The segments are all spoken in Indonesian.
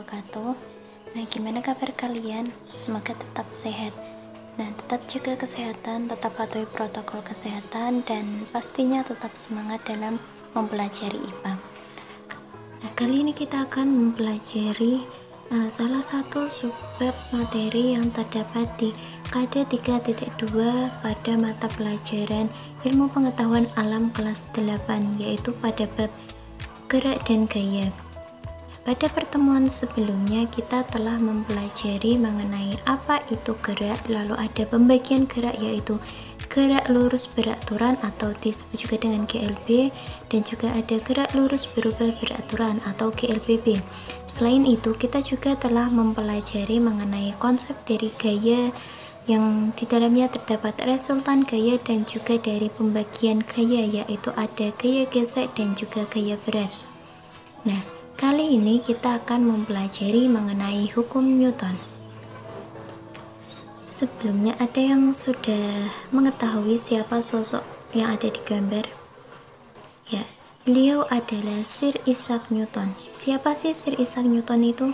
wabarakatuh. Nah, gimana kabar kalian? Semoga tetap sehat. Nah, tetap jaga kesehatan, tetap patuhi protokol kesehatan, dan pastinya tetap semangat dalam mempelajari IPA. Nah, kali ini kita akan mempelajari salah satu subbab materi yang terdapat di KD 3.2 pada mata pelajaran Ilmu Pengetahuan Alam kelas 8, yaitu pada bab gerak dan gaya. Pada pertemuan sebelumnya kita telah mempelajari mengenai apa itu gerak, lalu ada pembagian gerak yaitu gerak lurus beraturan atau disebut juga dengan GLB, dan juga ada gerak lurus berubah beraturan atau GLBB. Selain itu kita juga telah mempelajari mengenai konsep dari gaya yang di dalamnya terdapat resultan gaya dan juga dari pembagian gaya, yaitu ada gaya gesek dan juga gaya berat. Nah, kali ini kita akan mempelajari mengenai hukum Newton. Sebelumnya, ada yang sudah mengetahui siapa sosok yang ada di gambar? Ya, beliau adalah Sir Isaac Newton. Siapa sih Sir Isaac Newton itu?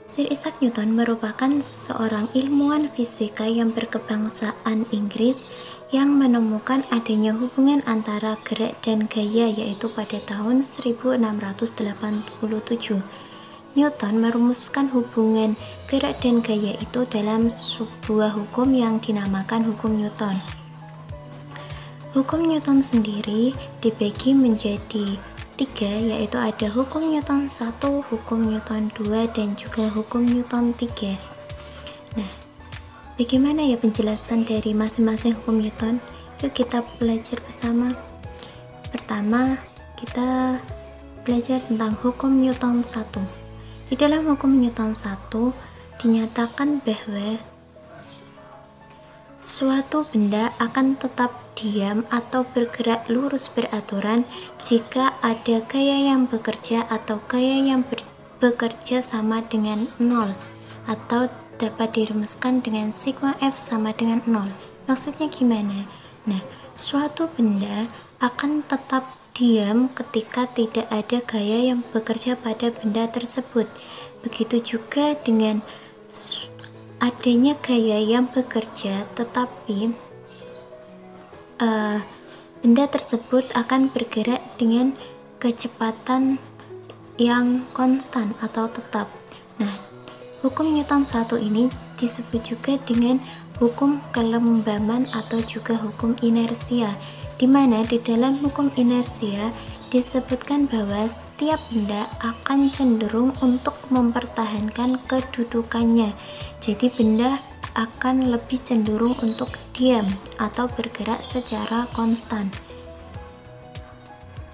Sir Isaac Newton merupakan seorang ilmuwan fisika yang berkebangsaan Inggris yang menemukan adanya hubungan antara gerak dan gaya, yaitu pada tahun 1687. Newton merumuskan hubungan gerak dan gaya itu dalam sebuah hukum yang dinamakan hukum Newton. Hukum Newton sendiri dibagi menjadi 3, yaitu ada hukum Newton 1, hukum Newton 2, dan juga hukum Newton 3. Nah, bagaimana ya penjelasan dari masing-masing hukum Newton? Yuk kita belajar bersama. Pertama, kita belajar tentang hukum Newton 1. Di dalam hukum Newton 1 dinyatakan bahwa suatu benda akan tetap diam atau bergerak lurus beraturan jika ada gaya yang bekerja atau gaya yang bekerja sama dengan 0, atau dapat dirumuskan dengan sigma F sama dengan 0. Maksudnya gimana? Nah, suatu benda akan tetap diam ketika tidak ada gaya yang bekerja pada benda tersebut. Begitu juga dengan adanya gaya yang bekerja, tetapi benda tersebut akan bergerak dengan kecepatan yang konstan atau tetap. Nah, hukum Newton 1 ini disebut juga dengan hukum kelembaban atau juga hukum inersia, di mana di dalam hukum inersia disebutkan bahwa setiap benda akan cenderung untuk mempertahankan kedudukannya. Jadi benda akan lebih cenderung untuk diam atau bergerak secara konstan.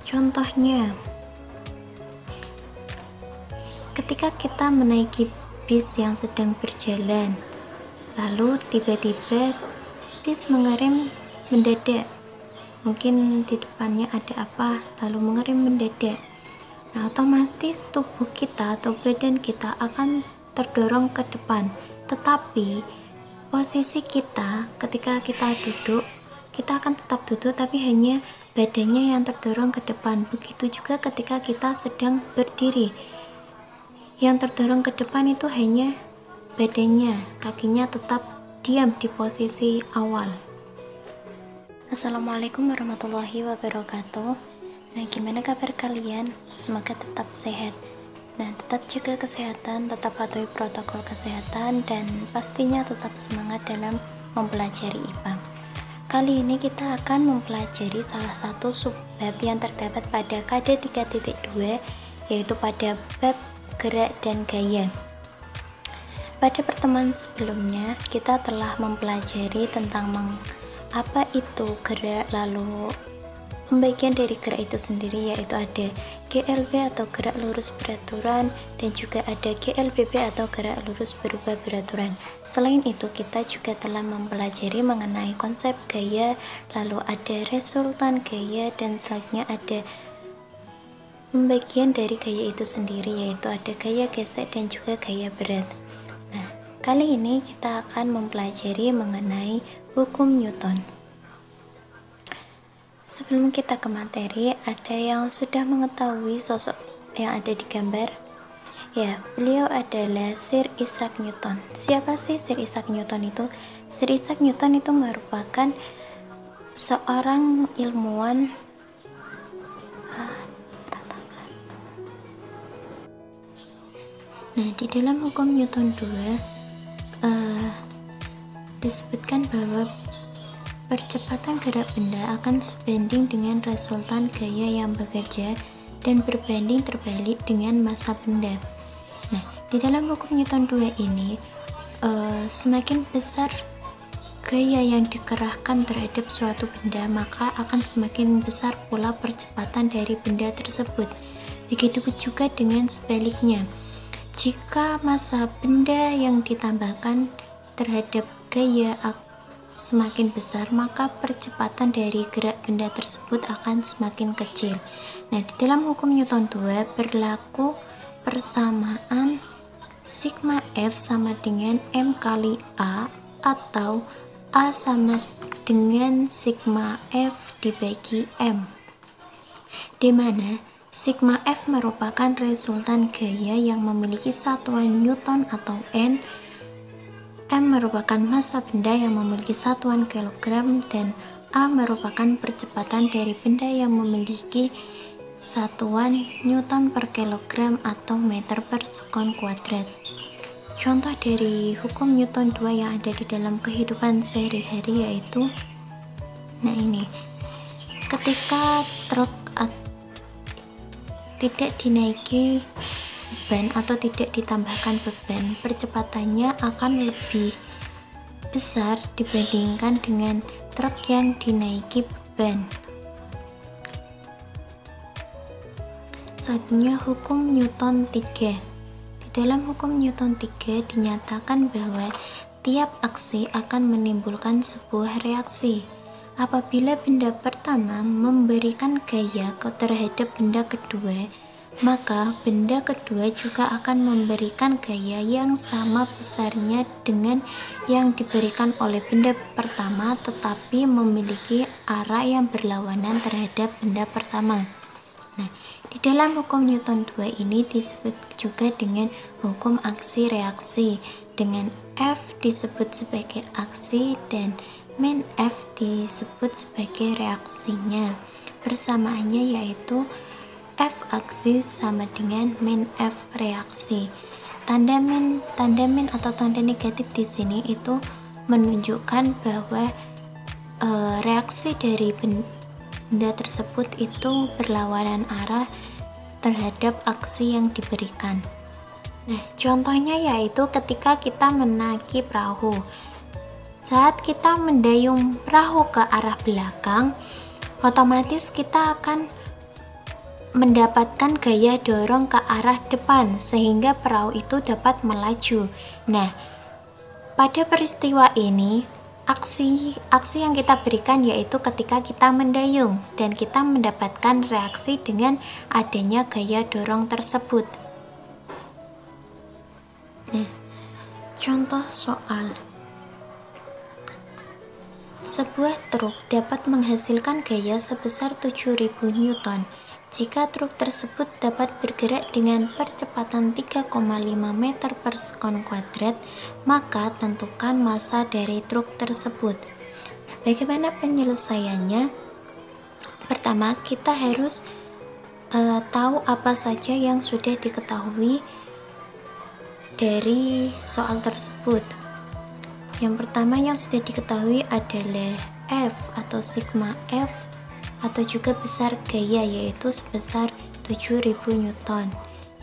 Contohnya, ketika kita menaiki bis yang sedang berjalan, lalu tiba-tiba bis mengerem mendadak. Mungkin di depannya ada apa, lalu mengerem mendadak. Nah, otomatis tubuh kita atau badan kita akan terdorong ke depan. Tetapi posisi kita ketika kita duduk, kita akan tetap duduk tapi hanya badannya yang terdorong ke depan. Begitu juga ketika kita sedang berdiri. Yang terdorong ke depan itu hanya badannya, kakinya tetap diam di posisi awal. Assalamualaikum warahmatullahi wabarakatuh. Nah, gimana kabar kalian? Semoga tetap sehat. Nah, tetap jaga kesehatan, tetap patuhi protokol kesehatan, dan pastinya tetap semangat dalam mempelajari IPA. Kali ini kita akan mempelajari salah satu subbab yang terdapat pada KD 3.2, yaitu pada bab gerak dan gaya. Pada pertemuan sebelumnya, kita telah mempelajari tentang apa itu gerak, lalu pembagian dari gerak itu sendiri, yaitu ada GLB atau gerak lurus beraturan, dan juga ada GLBB atau gerak lurus berubah beraturan. Selain itu, kita juga telah mempelajari mengenai konsep gaya, lalu ada resultan gaya, dan selanjutnya ada pembagian dari gaya itu sendiri, yaitu ada gaya gesek dan juga gaya berat. Nah, kali ini kita akan mempelajari mengenai hukum Newton. Sebelum kita ke materi, ada yang sudah mengetahui sosok yang ada di gambar? Ya, beliau adalah Sir Isaac Newton. Siapa sih Sir Isaac Newton itu? Sir Isaac Newton itu merupakan seorang ilmuwan Nah, di dalam hukum Newton 2 disebutkan bahwa percepatan gerak benda akan sebanding dengan resultan gaya yang bekerja dan berbanding terbalik dengan massa benda. Nah, di dalam hukum Newton 2 ini semakin besar gaya yang dikerahkan terhadap suatu benda, maka akan semakin besar pula percepatan dari benda tersebut. Begitu juga dengan sebaliknya. Jika massa benda yang ditambahkan terhadap gaya semakin besar, maka percepatan dari gerak benda tersebut akan semakin kecil. Nah, di dalam hukum Newton 2 berlaku persamaan sigma F sama dengan M kali A, atau A sama dengan sigma F dibagi M, di mana sigma F merupakan resultan gaya yang memiliki satuan Newton atau N, M merupakan massa benda yang memiliki satuan kilogram, dan A merupakan percepatan dari benda yang memiliki satuan Newton per kilogram atau meter per sekon kuadrat. Contoh dari hukum Newton 2 yang ada di dalam kehidupan sehari-hari yaitu, nah ini, ketika truk tidak dinaiki beban atau tidak ditambahkan beban, percepatannya akan lebih besar dibandingkan dengan truk yang dinaiki beban. Selanjutnya, hukum Newton 3. Di dalam hukum Newton 3 dinyatakan bahwa tiap aksi akan menimbulkan sebuah reaksi. Apabila benda pertama memberikan gaya terhadap benda kedua, maka benda kedua juga akan memberikan gaya yang sama besarnya dengan yang diberikan oleh benda pertama, tetapi memiliki arah yang berlawanan terhadap benda pertama. Nah, di dalam hukum Newton 2 ini disebut juga dengan hukum aksi reaksi, dengan F disebut sebagai aksi dan min F disebut sebagai reaksinya. Persamaannya yaitu F aksi sama dengan min F reaksi. Tanda min atau tanda negatif di sini itu menunjukkan bahwa reaksi dari benda tersebut itu berlawanan arah terhadap aksi yang diberikan. Nah, contohnya yaitu ketika kita menaiki perahu. Saat kita mendayung perahu ke arah belakang, otomatis kita akan mendapatkan gaya dorong ke arah depan sehingga perahu itu dapat melaju. Nah, pada peristiwa ini aksi yang kita berikan yaitu ketika kita mendayung dan kita mendapatkan reaksi dengan adanya gaya dorong tersebut. Nah, contoh soal. Sebuah truk dapat menghasilkan gaya sebesar 7000 Newton. Jika truk tersebut dapat bergerak dengan percepatan 3,5 meter per sekon kuadrat, maka tentukan massa dari truk tersebut. Bagaimana penyelesaiannya? Pertama, kita harus tahu apa saja yang sudah diketahui dari soal tersebut. Yang pertama yang sudah diketahui adalah F atau sigma F atau juga besar gaya yaitu sebesar 7000 Newton.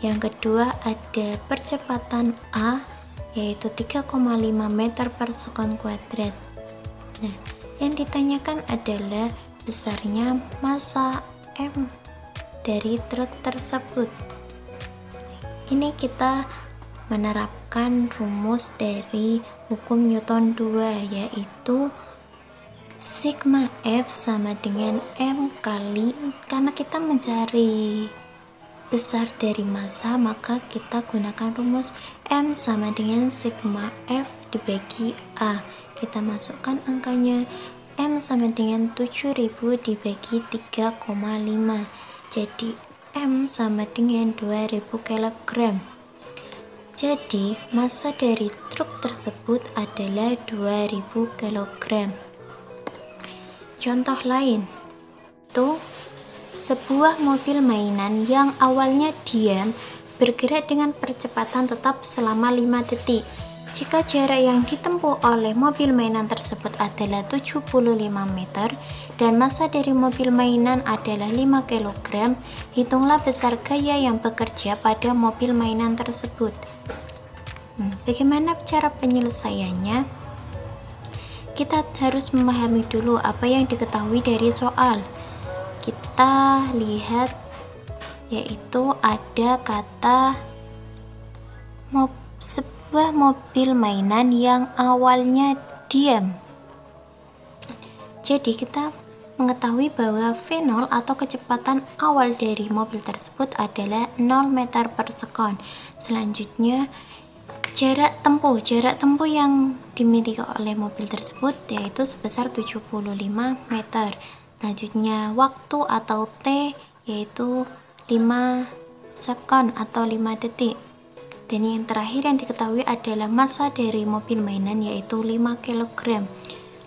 Yang kedua ada percepatan A yaitu 3,5 meter per sekon kuadrat. Nah, yang ditanyakan adalah besarnya massa M dari truk tersebut. Ini kita menerapkan rumus dari hukum Newton 2 yaitu sigma F sama dengan M kali, karena kita mencari besar dari massa maka kita gunakan rumus M sama dengan sigma F dibagi A. Kita masukkan angkanya, M sama dengan 7000 dibagi 3,5, jadi M sama dengan 2000 kg. Jadi, massa dari truk tersebut adalah 2000 kg. Contoh lain, itu sebuah mobil mainan yang awalnya diam bergerak dengan percepatan tetap selama 5 detik. Jika jarak yang ditempuh oleh mobil mainan tersebut adalah 75 meter dan massa dari mobil mainan adalah 5 kg, hitunglah besar gaya yang bekerja pada mobil mainan tersebut. Bagaimana cara penyelesaiannya? Kita harus memahami dulu apa yang diketahui dari soal. Kita lihat, yaitu ada kata sebuah mobil mainan yang awalnya diam. Jadi kita mengetahui bahwa V0 atau kecepatan awal dari mobil tersebut adalah 0 meter per sekon. Selanjutnya jarak tempuh yang dimiliki oleh mobil tersebut yaitu sebesar 75 meter. Selanjutnya waktu atau T yaitu 5 sekon atau 5 detik. Dan yang terakhir yang diketahui adalah massa dari mobil mainan yaitu 5 kg.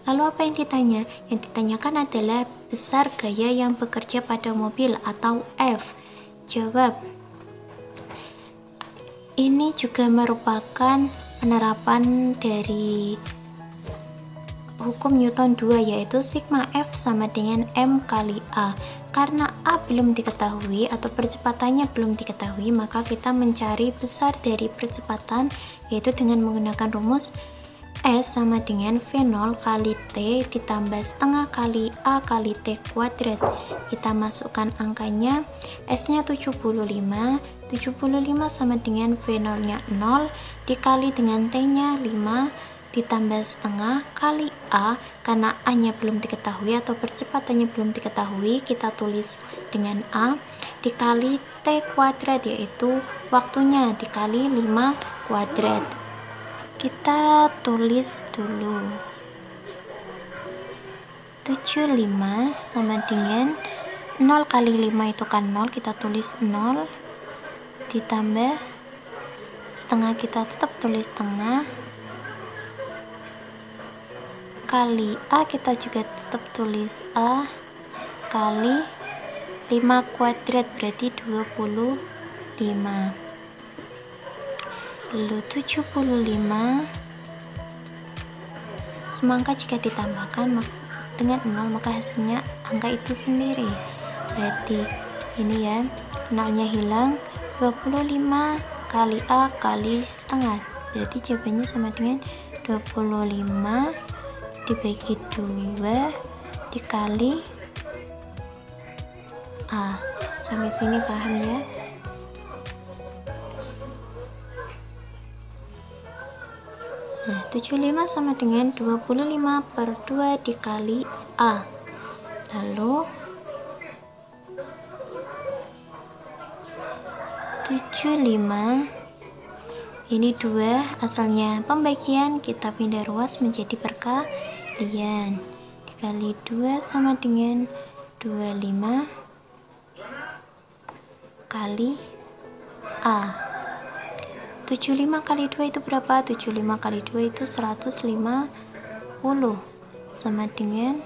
Lalu apa yang ditanya? Yang ditanyakan adalah besar gaya yang bekerja pada mobil atau F. Jawab. Ini juga merupakan penerapan dari hukum Newton 2 yaitu sigma F sama dengan M kali A. Karena A belum diketahui atau percepatannya belum diketahui, maka kita mencari besar dari percepatan yaitu dengan menggunakan rumus S sama dengan V0 kali T ditambah setengah kali A kali T kuadrat. Kita masukkan angkanya, S nya 75 sama dengan V0 nya 0 dikali dengan T nya 5 ditambah setengah kali A, karena A nya belum diketahui atau percepatannya belum diketahui, kita tulis dengan A dikali T kuadrat yaitu waktunya dikali 5 kuadrat. Kita tulis dulu 75 sama dengan 0 kali 5 itu kan 0, kita tulis 0 ditambah setengah, kita tetap tulis setengah kali A, kita juga tetap tulis A kali 5 kuadrat berarti 25. Lalu 75 semua angka jika ditambahkan dengan 0 maka hasilnya angka itu sendiri. Berarti ini ya, 0 nya hilang, 25 kali A kali setengah, berarti jawabannya sama dengan 25 dibagi 2 dikali A. Sampai sini paham ya? Nah, 75 sama dengan 25 per 2 dikali A. Lalu 75 ini 2 asalnya pembagian, kita pindah ruas menjadi perkalian, dikali 2 sama dengan 25 kali A. 75 kali 2 itu berapa? 75 kali 2 itu 150 sama dengan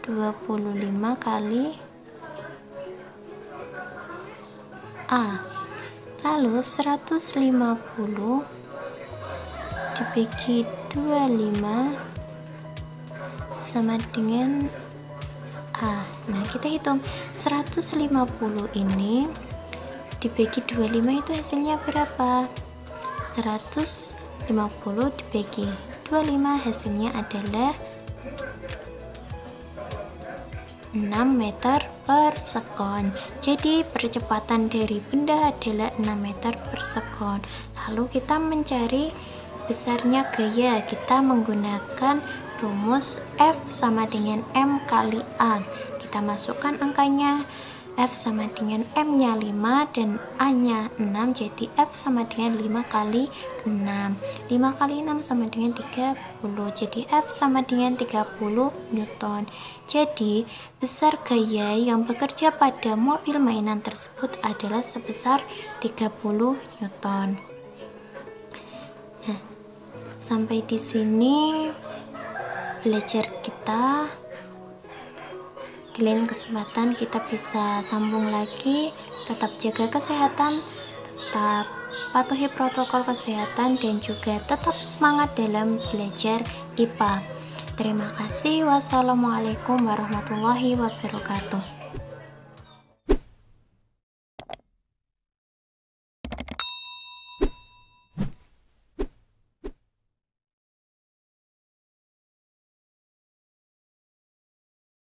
25 kali A. Lalu 150 dibagi 25 sama dengan A. Nah, kita hitung 150 ini dibagi 25 itu hasilnya berapa? 150 dibagi 25 hasilnya adalah 6 meter per sekon. Jadi percepatan dari benda adalah 6 meter per sekon. Lalu kita mencari besarnya gaya, kita menggunakan rumus F sama dengan M kali A. Kita masukkan angkanya, F sama dengan M nya 5 dan A nya 6, jadi F sama dengan 5 kali 6. 5 kali 6 sama dengan 30, jadi F sama dengan 30 Newton. Jadi besar gaya yang bekerja pada mobil mainan tersebut adalah sebesar 30 Newton. Sampai di sini belajar kita. Di lain kesempatan kita bisa sambung lagi. Tetap jaga kesehatan, tetap patuhi protokol kesehatan, dan juga tetap semangat dalam belajar IPA. Terima kasih. Wassalamualaikum warahmatullahi wabarakatuh.